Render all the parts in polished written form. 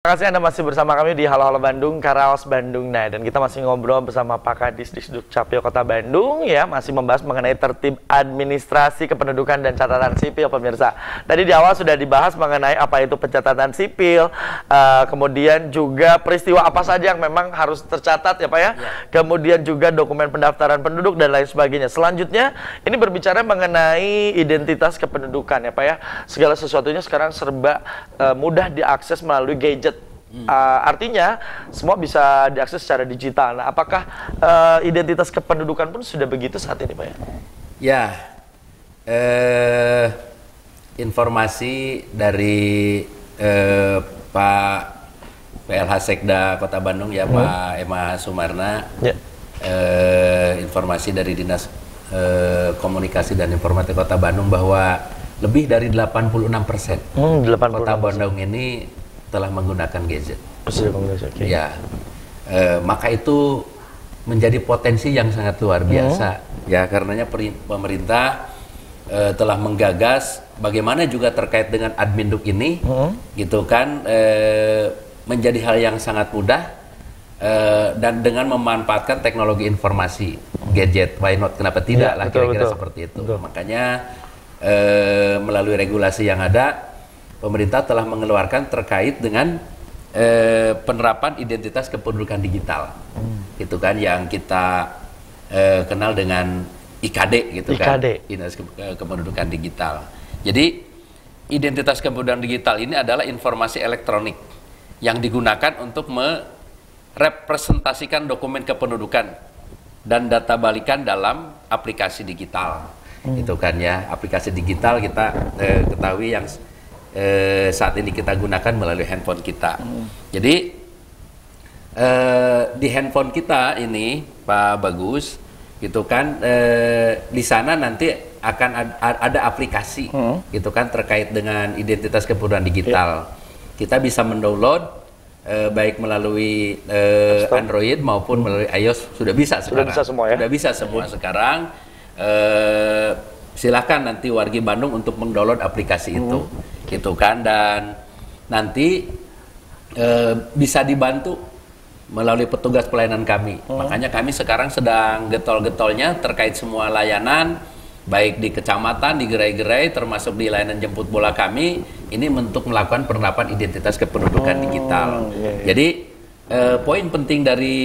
kasih Anda masih bersama kami di Halo Halo Bandung, Karaos Bandung Night. Dan kita masih ngobrol bersama Pak Kadis Disdukcapil Kota Bandung ya, masih membahas mengenai tertib administrasi kependudukan dan catatan sipil, pemirsa. Tadi di awal sudah dibahas mengenai apa itu pencatatan sipil, kemudian juga peristiwa apa saja yang memang harus tercatat ya Pak ya, kemudian juga dokumen pendaftaran penduduk dan lain sebagainya. Selanjutnya ini berbicara mengenai identitas kependudukan ya Pak ya, segala sesuatunya sekarang serba mudah diakses melalui gadget. Artinya semua bisa diakses secara digital. Nah, apakah identitas kependudukan pun sudah begitu saat ini Pak ya? Ya, informasi dari Pak PLH Sekda Kota Bandung ya, Pak Emma Sumarna, informasi dari Dinas Komunikasi dan Informatika Kota Bandung bahwa lebih dari 86% Kota Bandung ini telah menggunakan gadget. Ya, maka itu menjadi potensi yang sangat luar biasa. Ya, karenanya pemerintah telah menggagas bagaimana juga terkait dengan Adminduk ini, gitu kan, menjadi hal yang sangat mudah dan dengan memanfaatkan teknologi informasi, gadget, why not? Kenapa tidak lah, kira-kira seperti itu. Makanya melalui regulasi yang ada, pemerintah telah mengeluarkan terkait dengan penerapan identitas kependudukan digital, gitu kan, yang kita kenal dengan IKD, gitu kan, identitas kependudukan digital. Jadi identitas kependudukan digital ini adalah informasi elektronik yang digunakan untuk merepresentasikan dokumen kependudukan dan data balikan dalam aplikasi digital, gitu kan ya. Aplikasi digital kita ketahui yang saat ini kita gunakan melalui handphone kita. Jadi di handphone kita ini Pak Bagus, gitu kan, di sana nanti akan ada aplikasi, gitu kan, terkait dengan identitas kependudukan digital. Kita bisa mendownload baik melalui Android maupun melalui iOS, sudah bisa sekarang. Sudah bisa semua sekarang. Silahkan nanti wargi Bandung untuk mendownload aplikasi itu, gitu kan, dan nanti bisa dibantu melalui petugas pelayanan kami. Makanya kami sekarang sedang getol-getolnya terkait semua layanan, baik di kecamatan, di gerai-gerai, termasuk di layanan jemput bola kami, ini untuk melakukan penerapan identitas kependudukan digital. Jadi poin penting dari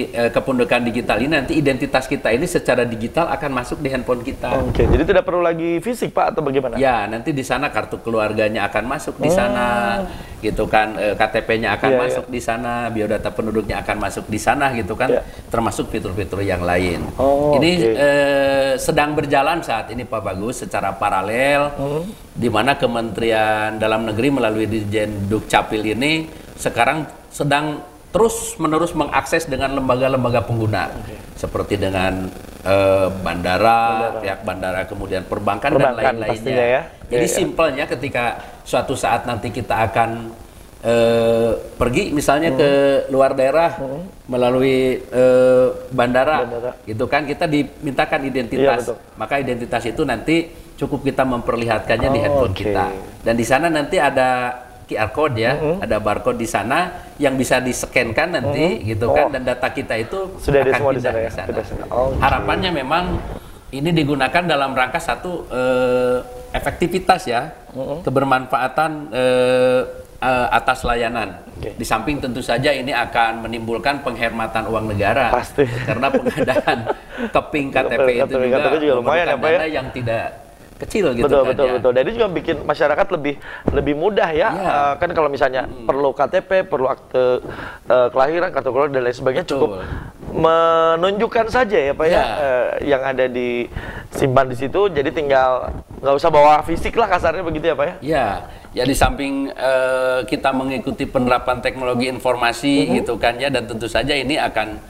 kependudukan digital ini, nanti identitas kita ini secara digital akan masuk di handphone kita. Jadi tidak perlu lagi fisik Pak, atau bagaimana? Ya, nanti di sana kartu keluarganya akan masuk di sana, gitu kan, KTP-nya akan masuk di sana, biodata penduduknya akan masuk di sana, gitu kan, termasuk fitur-fitur yang lain. Ini sedang berjalan saat ini Pak Bagus secara paralel, di mana Kementerian Dalam Negeri melalui Dirjen Dukcapil ini sekarang sedang terus-menerus mengakses dengan lembaga-lembaga pengguna, seperti dengan bandara, pihak bandara, kemudian perbankan dan lain-lainnya. Ya. Jadi simpelnya ketika suatu saat nanti kita akan pergi misalnya ke luar daerah melalui bandara, gitu kan, kita dimintakan identitas. Maka identitas itu nanti cukup kita memperlihatkannya di handphone kita, dan di sana nanti ada QR code ya, ada barcode di sana yang bisa di-scan-kan nanti, gitu kan, dan data kita itu sudah akan pindah di sana. Harapannya memang ini digunakan dalam rangka satu efektivitas ya, kebermanfaatan atas layanan. Di samping tentu saja ini akan menimbulkan penghematan uang negara. Pasti. Karena pengadaan keping KTP itu juga lumayan ya Pak ya, yang tidak kecil, gitu betul, kan. Betul. Dan ini juga bikin masyarakat lebih mudah ya. Kan kalau misalnya perlu KTP, perlu akte kelahiran, kartu keluarga dan lain sebagainya, cukup menunjukkan saja ya Pak ya, yang ada disimpan di situ. Jadi tinggal nggak usah bawa fisik lah, kasarnya begitu ya Pak ya. Ya, di samping kita mengikuti penerapan teknologi informasi, gitu kan ya, dan tentu saja ini akan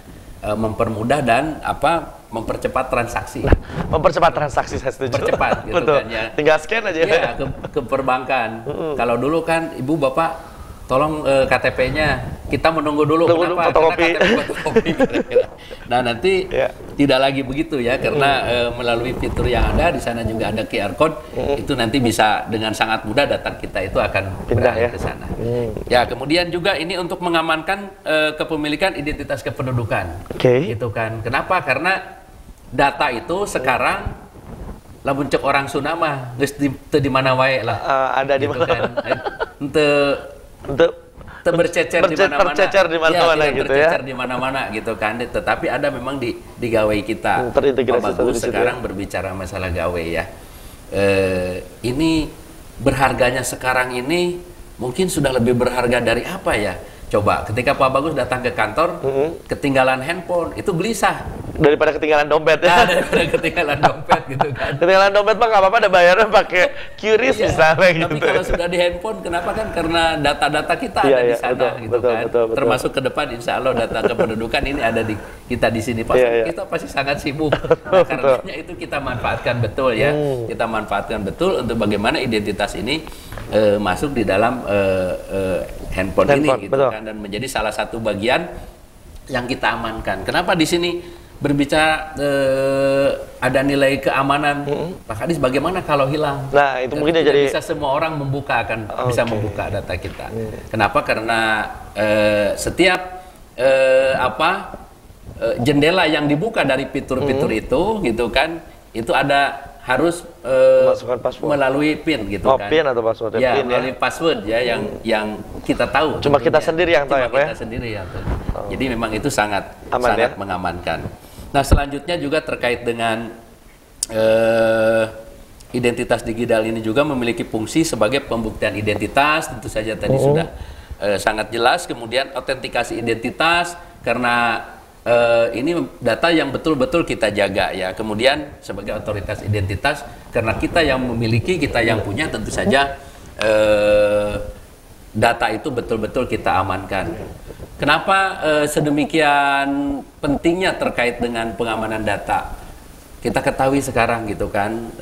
mempermudah dan mempercepat transaksi. Mempercepat transaksi, saya setuju. Percepat, gitu kan ya. Tinggal scan aja. Ya, ke perbankan. Kalau dulu kan ibu bapak tolong KTP-nya kita menunggu dulu. Kenapa? Fotokopi. Karena KTP fotokopi. Nah nanti tidak lagi begitu ya, karena melalui fitur yang ada di sana juga ada QR code, itu nanti bisa dengan sangat mudah data kita itu akan pindah ya ke sana. Ya, kemudian juga ini untuk mengamankan kepemilikan identitas kependudukan. Gitu kan. Kenapa? Karena data itu sekarang lamun cek orang Sunda mah geus di mana wae lah. Ada di gitu mana kan. Untuk bercecer di mana-mana gitu ya. Di mana-mana gitu kan. Tetapi ada memang di gawe kita. Terintegrasi bagus sekarang berbicara masalah gawe ya. Ini berharganya sekarang ini mungkin sudah lebih berharga dari apa ya? Coba ketika Pak Bagus datang ke kantor, ketinggalan handphone, itu gelisah. Daripada ketinggalan dompet ya. Daripada ketinggalan dompet gitu kan. Ketinggalan dompet mah nggak apa-apa, ada bayarnya pakai QRIS misalnya gitu. Tapi kalau sudah di handphone, kenapa kan? Karena data-data kita ada di sana gitu kan. Betul. Termasuk ke depan, insya Allah data kependudukan ini ada di kita di sini. Kita pasti sangat sibuk. Nah, karenanya itu kita manfaatkan betul ya. Kita manfaatkan betul untuk bagaimana identitas ini masuk di dalam handphone ini gitu kan, dan menjadi salah satu bagian yang kita amankan. Kenapa di sini berbicara ada nilai keamanan, Pak Kadis? Bagaimana kalau hilang? Nah, itu mungkin jadi bisa semua orang bisa membuka data kita. Kenapa? Karena setiap jendela yang dibuka dari fitur-fitur itu gitu kan, itu harus melalui PIN gitu kan. PIN atau password ya, PIN melalui password ya yang kita tahu. Cuma kita sendiri yang tahu ya, Pak ya. Kita sendiri yang tahu. Jadi memang itu sangat mengamankan. Nah, selanjutnya juga terkait dengan identitas digital ini juga memiliki fungsi sebagai pembuktian identitas, tentu saja tadi sudah sangat jelas. Kemudian autentikasi identitas, karena ini data yang betul-betul kita jaga ya. Kemudian sebagai otoritas identitas, karena kita yang memiliki, kita yang punya, tentu saja data itu betul-betul kita amankan. Kenapa sedemikian pentingnya terkait dengan pengamanan data? Kita ketahui sekarang gitu kan,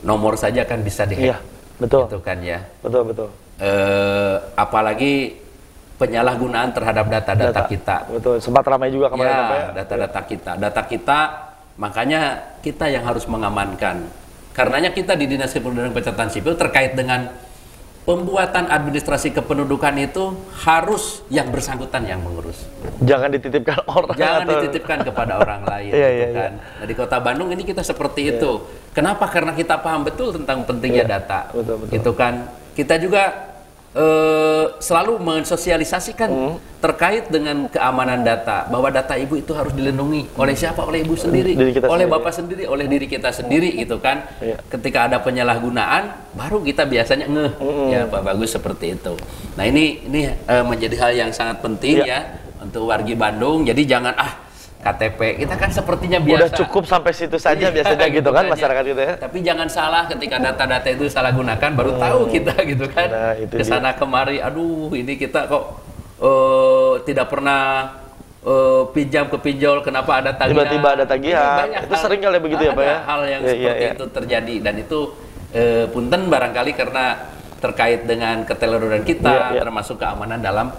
nomor saja kan bisa dihack. Iya, betul. Gitu kan ya. Betul. Apalagi penyalahgunaan terhadap data kita. Betul, sempat ramai juga kemarin. Ya, data-data kita. Data kita, makanya kita yang harus mengamankan. Karenanya kita di Dinas Kependudukan dan Pencatatan Sipil terkait dengan pembuatan administrasi kependudukan itu harus yang bersangkutan yang mengurus. Jangan dititipkan orang. Jangan dititipkan kepada orang lain. Gitu kan. Nah, di Kota Bandung ini kita seperti itu. Kenapa? Karena kita paham betul tentang pentingnya data. Betul. Gitu kan. Kita juga selalu mensosialisasikan terkait dengan keamanan data, bahwa data ibu itu harus dilindungi oleh siapa? Oleh ibu sendiri, oleh bapak sendiri, oleh diri kita sendiri gitu kan. Ketika ada penyalahgunaan, baru kita biasanya ya Pak Bagus seperti itu. Nah ini menjadi hal yang sangat penting ya untuk wargi Bandung. Jadi jangan KTP kita kan sepertinya biasa. Udah cukup sampai situ saja biasanya gitu kan masyarakat gitu ya. Tapi jangan salah, ketika data-data itu salah gunakan baru tahu kita gitu kan. Nah, kesana kemari, aduh ini kita kok tidak pernah pinjam ke pinjol, kenapa ada tagihan? Tiba-tiba ada tagihan. Itu sering kali begitu ya Pak ya. Hal yang seperti itu terjadi, dan itu punten barangkali karena terkait dengan keteledoran kita, termasuk keamanan dalam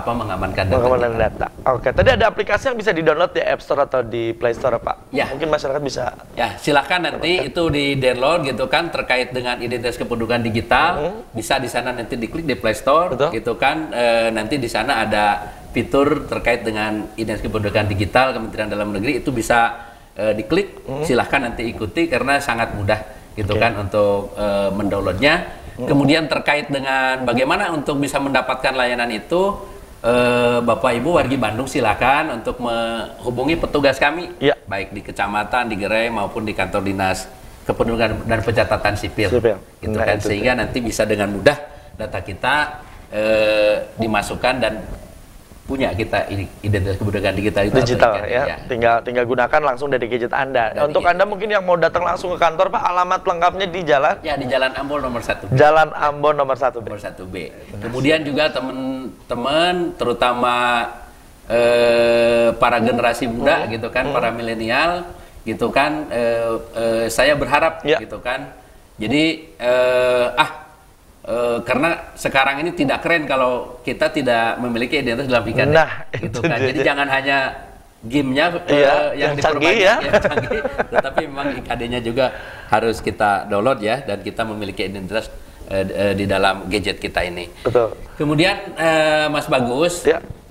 mengamankan data. Oke, tadi ada aplikasi yang bisa di-download di App Store atau di Play Store, Pak? Ya. Mungkin masyarakat bisa. Ya, silakan nanti itu di-download gitu kan, terkait dengan identitas kependudukan digital. Bisa di sana nanti diklik di Play Store. Betul. Gitu kan. Nanti di sana ada fitur terkait dengan identitas kependudukan digital Kementerian Dalam Negeri, itu bisa diklik. Silahkan nanti ikuti karena sangat mudah gitu kan untuk mendownloadnya. Kemudian terkait dengan bagaimana untuk bisa mendapatkan layanan itu, Bapak Ibu wargi Bandung silakan untuk menghubungi petugas kami, baik di kecamatan, di gerai maupun di kantor dinas kependudukan dan pencatatan sipil. Gitu kan, sehingga nanti bisa dengan mudah data kita dimasukkan dan punya kita identitas kependudukan digital ya. Tinggal gunakan langsung dari gadget Anda. Untuk Anda mungkin yang mau datang langsung ke kantor, Pak, alamat lengkapnya di jalan? Ya, di Jalan Ambon nomor 1B. Jalan Ambon nomor 1B. Nomor 1B. Kemudian juga teman-teman terutama para generasi muda gitu kan, para milenial gitu kan, saya berharap gitu kan. Jadi karena sekarang ini tidak keren kalau kita tidak memiliki identitas dalam IKD. Nah, gitu kan. Jadi jangan hanya game-nya yang canggih diperbanyak, yang canggih, tetapi memang IKD-nya juga harus kita download ya, dan kita memiliki identitas di dalam gadget kita ini. Betul. Kemudian Mas Bagus,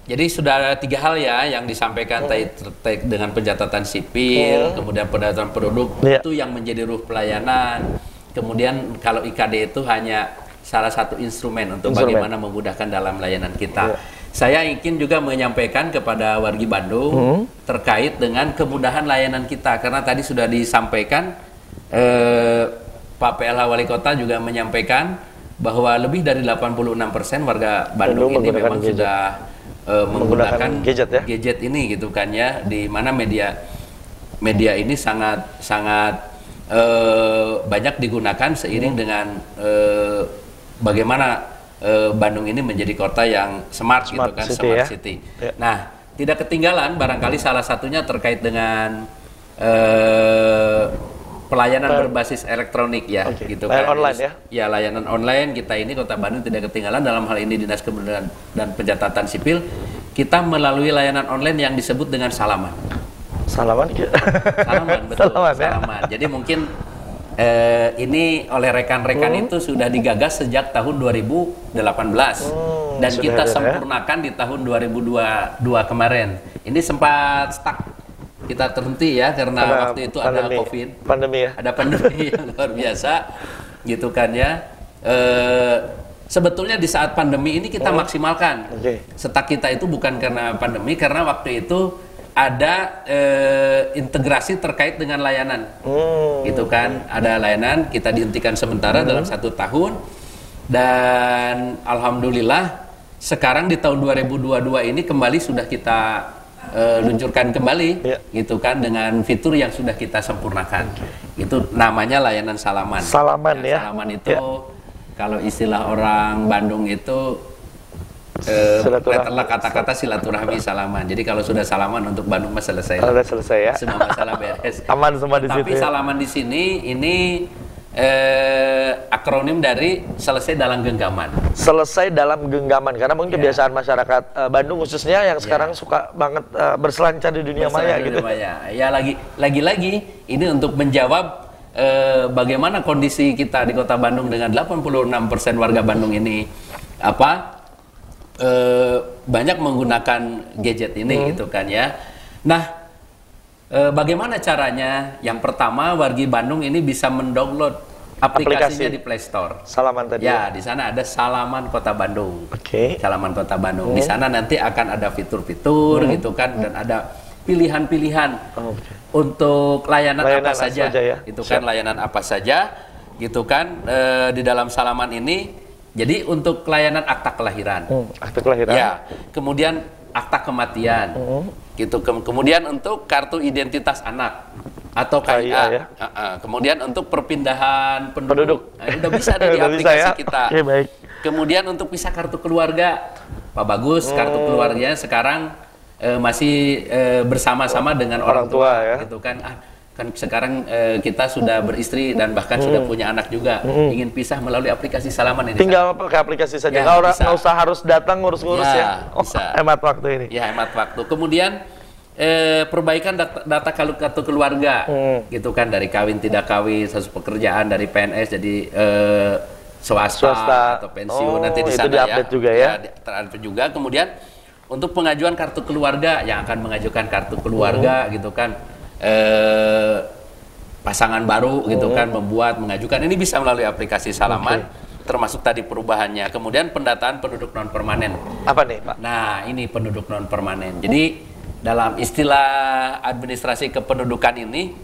jadi sudah 3 hal ya yang disampaikan terkait dengan pencatatan sipil, kemudian pendaftaran penduduk itu yang menjadi ruh pelayanan. Kemudian kalau IKD itu hanya salah satu instrumen untuk bagaimana memudahkan dalam layanan kita. Saya ingin juga menyampaikan kepada wargi Bandung terkait dengan kemudahan layanan kita, karena tadi sudah disampaikan Pak PLH Wali Kota juga menyampaikan bahwa lebih dari 86% warga Bandung ini memang gadget. Sudah menggunakan gadget ini gitu kan ya, di mana media ini sangat banyak digunakan seiring dengan bagaimana Bandung ini menjadi kota yang smart gitu kan, smart city. Nah, tidak ketinggalan barangkali salah satunya terkait dengan pelayanan berbasis elektronik ya, gitu kan. Online ya? Ya, layanan online kita ini Kota Bandung tidak ketinggalan dalam hal ini Dinas Kependudukan dan Pencatatan Sipil. Kita melalui layanan online yang disebut dengan Salaman. Salaman, betul. Salaman. Jadi mungkin ini oleh rekan-rekan itu sudah digagas sejak tahun 2018 dan kita sempurnakan di tahun 2022 kemarin. Ini sempat stuck, kita terhenti ya karena waktu itu ada pandemi ya. Ada pandemi yang luar biasa gitu kan ya. Sebetulnya di saat pandemi ini kita maksimalkan. Stuck kita itu bukan karena pandemi, karena waktu itu ada integrasi terkait dengan layanan, gitu kan? Ada layanan kita dihentikan sementara dalam 1 tahun, dan alhamdulillah sekarang di tahun 2022 ini kembali sudah kita luncurkan kembali, gitu kan, dengan fitur yang sudah kita sempurnakan. Itu namanya layanan Salaman. Salaman ya. Salaman itu kalau istilah orang Bandung itu kata-kata silaturahmi Salaman. Jadi kalau sudah Salaman untuk Bandung mah selesai. Selesai ya. Semua masalah beres. Aman semua di situ. Tapi Salaman di sini ini akronim dari selesai dalam genggaman. Selesai dalam genggaman, karena mungkin kebiasaan masyarakat Bandung khususnya yang sekarang suka banget berselancar di dunia maya gitu. Ya lagi-lagi ini untuk menjawab bagaimana kondisi kita di Kota Bandung dengan 86% warga Bandung ini banyak menggunakan gadget ini gitu kan ya. Nah, bagaimana caranya? Yang pertama, wargi Bandung ini bisa mendownload aplikasinya di Play Store. Salaman tadi. Ya, di sana ada Salaman Kota Bandung. Salaman Kota Bandung. Di sana nanti akan ada fitur-fitur gitu kan, dan ada pilihan-pilihan untuk layanan apa saja ya? Itu kan layanan apa saja gitu kan di dalam Salaman ini. Jadi untuk layanan akta kelahiran, ya, kemudian akta kematian, gitu. Kemudian untuk kartu identitas anak atau KIA, ya? Kemudian untuk perpindahan penduduk. Nah, udah bisa ada di aplikasi kita. Baik. Kemudian untuk pisah kartu keluarga, Pak Bagus, kartu keluarganya sekarang masih bersama-sama dengan orang tua, ya? Gitu kan. Kan sekarang kita sudah beristri dan bahkan sudah punya anak juga, ingin pisah melalui aplikasi Salaman ini. Tinggal pakai aplikasi saja, nggak usah harus datang ngurus-ngurus ya. Bisa. Hemat waktu ini. Ya, hemat waktu. Kemudian perbaikan data kartu keluarga, gitu kan, dari kawin tidak kawin, status pekerjaan dari PNS jadi swasta atau pensiun, nanti di sana ya. Juga ya. Terupdate juga. Kemudian untuk pengajuan kartu keluarga, yang akan mengajukan kartu keluarga, gitu kan. Pasangan baru gitu kan mengajukan ini bisa melalui aplikasi Salaman, termasuk tadi perubahannya. Kemudian pendataan penduduk non permanen. Apa nih, Pak? Nah, ini penduduk non permanen. Jadi dalam istilah administrasi kependudukan ini,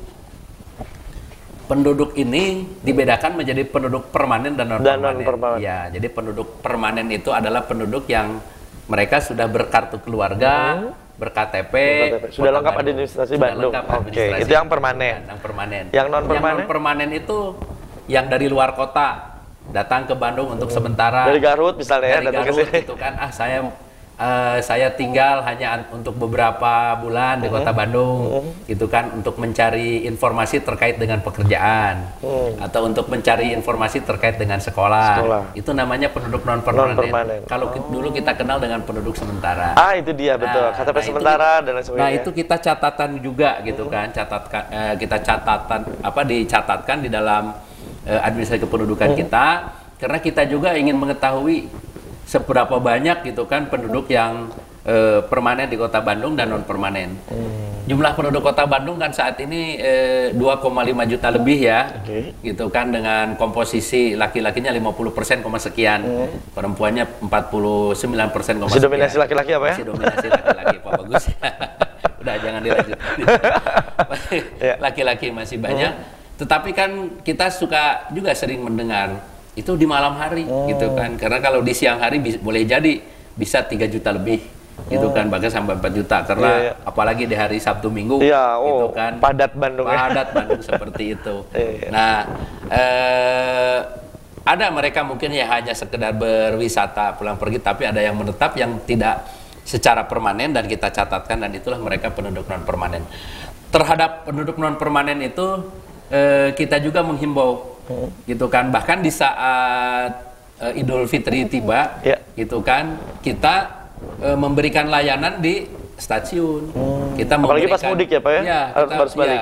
penduduk ini dibedakan menjadi penduduk permanen dan non permanen. Ya, jadi penduduk permanen itu adalah penduduk yang mereka sudah berkartu keluarga, berKTP, sudah lengkap administrasi Bandung. Itu yang permanen. Yang non permanen itu yang dari luar kota datang ke Bandung untuk sementara. Dari Garut misalnya, dari Garut itu kan, saya saya tinggal hanya untuk beberapa bulan di Kota Bandung, gitu kan, untuk mencari informasi terkait dengan pekerjaan, atau untuk mencari informasi terkait dengan sekolah. Itu namanya penduduk non permanen. Kalau dulu kita kenal dengan penduduk sementara. Itu dia betul. KTP sementara dan lain sebagainya. Nah itu kita catatan juga, gitu kan, kita dicatatkan di dalam administrasi kependudukan kita, karena kita juga ingin mengetahui seberapa banyak gitu kan penduduk yang permanen di Kota Bandung dan non permanen. Jumlah penduduk Kota Bandung kan saat ini 2,5 juta lebih ya, gitu kan, dengan komposisi laki-lakinya 50% sekian, perempuannya 49% sekian. Masih dominasi laki-laki apa ya? Masih dominasi laki-laki, Pak Bagus. Udah jangan dilanjutkan. Laki-laki masih banyak, tetapi kan kita suka juga sering mendengar itu di malam hari, gitu kan, karena kalau di siang hari boleh jadi bisa 3 juta lebih, gitu kan, bahkan sampai 4 juta, karena apalagi di hari Sabtu Minggu, gitu kan, padat Bandung seperti itu. Nah, ada mereka mungkin ya hanya sekedar berwisata pulang pergi, tapi ada yang menetap yang tidak secara permanen dan kita catatkan, dan itulah mereka penduduk non permanen. Terhadap penduduk non permanen itu kita juga menghimbau, gitu kan, bahkan di saat Idul Fitri tiba, gitu kan, kita memberikan layanan di stasiun. Kita apalagi pas mudik ya Pak ya?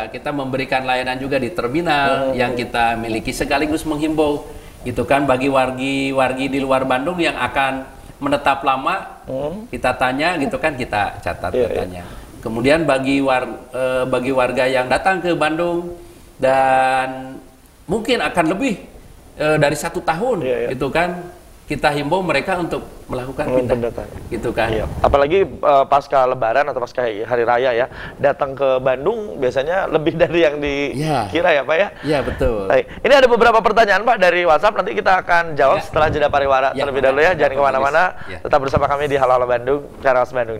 Kita memberikan layanan juga di terminal yang kita miliki, sekaligus menghimbau, gitu kan, bagi wargi di luar Bandung yang akan menetap lama, kita tanya, gitu kan, kita catat datanya. Kemudian bagi warga yang datang ke Bandung dan mungkin akan lebih dari 1 tahun, gitu kan, kita himbau mereka untuk melakukan pindah, gitu kan. Apalagi pasca Lebaran atau pasca Hari Raya ya, datang ke Bandung biasanya lebih dari yang dikira ya Pak ya. Iya betul. Baik. Ini ada beberapa pertanyaan Pak dari WhatsApp, nanti kita akan jawab setelah jeda pariwara terlebih dahulu ya. Jangan kemana-mana, tetap bersama kami di Halo Halo Bandung, Karaos Bandung.